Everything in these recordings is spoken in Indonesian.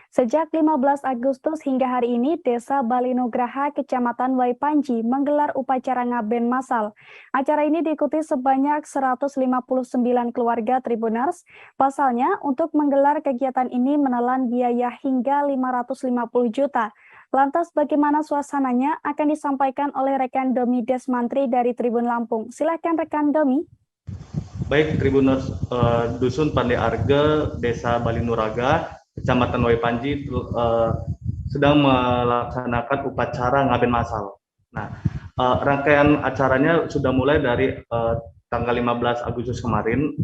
Sejak 15 Agustus hingga hari ini, Desa Balinugraha, Kecamatan Waipanji menggelar upacara ngaben massal. Acara ini diikuti sebanyak 159 keluarga Tribuners. Pasalnya, untuk menggelar kegiatan ini menelan biaya hingga 550 juta. Lantas bagaimana suasananya akan disampaikan oleh rekan Domi Desmantri dari Tribun Lampung. Silakan rekan Domi. Baik, Tribuners, Dusun Pandai Arge, Desa Balinuraga, Kecamatan Waipanji sedang melaksanakan upacara ngaben massal. Nah, rangkaian acaranya sudah mulai dari tanggal 15 Agustus kemarin,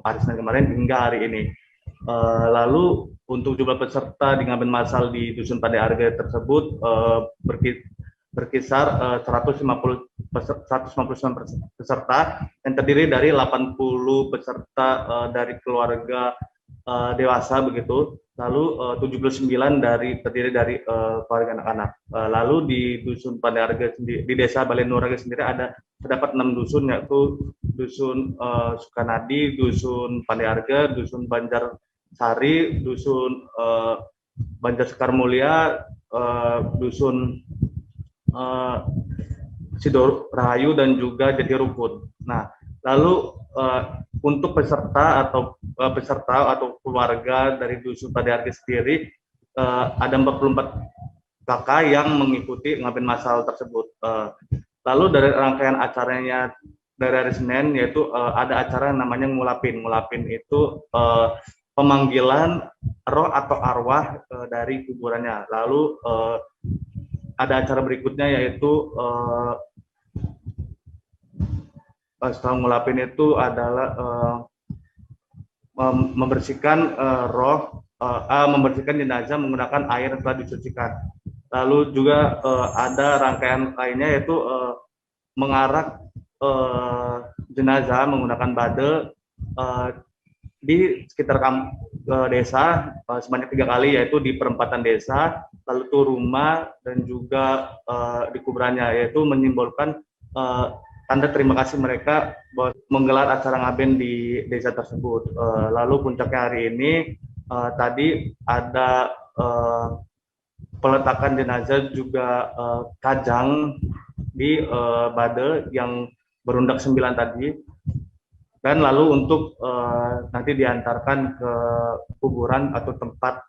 hari Senin kemarin hingga hari ini. Lalu untuk jumlah peserta di ngaben massal di Dusun Pandai Arge tersebut berkisar 159 peserta yang terdiri dari 80 peserta dari keluarga dewasa begitu, lalu 79 terdiri dari keluarga anak-anak. Lalu di Dusun Pandai Arge sendiri, di Desa Balinuraga sendiri terdapat 6 dusun, yaitu Dusun Sukanadi, Dusun Pandai Arge, Dusun Banjar Sari, Dusun Banjar Sekar Mulia, Dusun Sidor Rahayu, dan juga Jati Rumput. Nah, lalu untuk peserta atau keluarga dari Dusun Pandai Arge sendiri ada 44 kakak yang mengikuti ngaben massal tersebut. Lalu dari rangkaian acaranya dari hari Senin, yaitu ada acara yang namanya ngulapin. Ngulapin itu pemanggilan roh atau arwah dari kuburannya. Lalu ada acara berikutnya, yaitu setelah ngulapin itu adalah membersihkan membersihkan jenazah menggunakan air yang telah disucikan. Lalu juga ada rangkaian lainnya, yaitu mengarak jenazah menggunakan bade di sekitar desa sebanyak 3 kali, yaitu di perempatan desa, lalu tuh rumah, dan juga di kuburannya, yaitu menyimbolkan tanda terima kasih mereka bahwa menggelar acara ngaben di desa tersebut. Lalu puncaknya hari ini tadi ada peletakan jenazah juga kajang di bade yang berundak 9 tadi. Dan lalu untuk nanti diantarkan ke kuburan atau tempat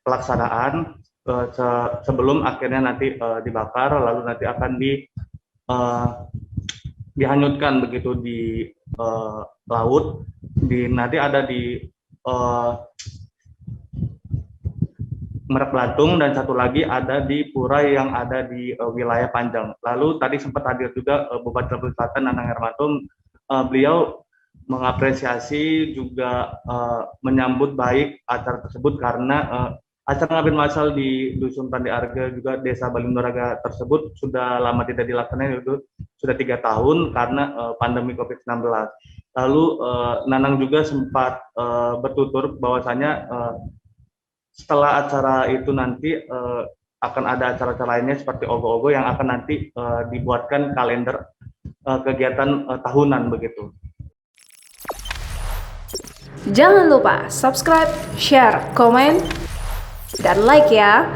pelaksanaan sebelum akhirnya nanti dibakar, lalu nanti akan dihanyutkan begitu di laut. Nanti ada di Merak Belatung, dan satu lagi ada di pura yang ada di wilayah Panjang. Lalu tadi sempat hadir juga Bupati Lampung Selatan Nanang Hermanto. Beliau mengapresiasi juga menyambut baik acara tersebut karena acara ngaben massal di Dusun Pandai Arge juga Desa Balinuraga tersebut sudah lama tidak dilaksanakan, yaitu sudah 3 tahun karena pandemi COVID-19. Lalu Nanang juga sempat bertutur bahwasanya setelah acara itu nanti akan ada acara-acara lainnya seperti ogo-ogo yang akan nanti dibuatkan kalender kegiatan tahunan begitu. Jangan lupa subscribe, share, komen, dan like ya.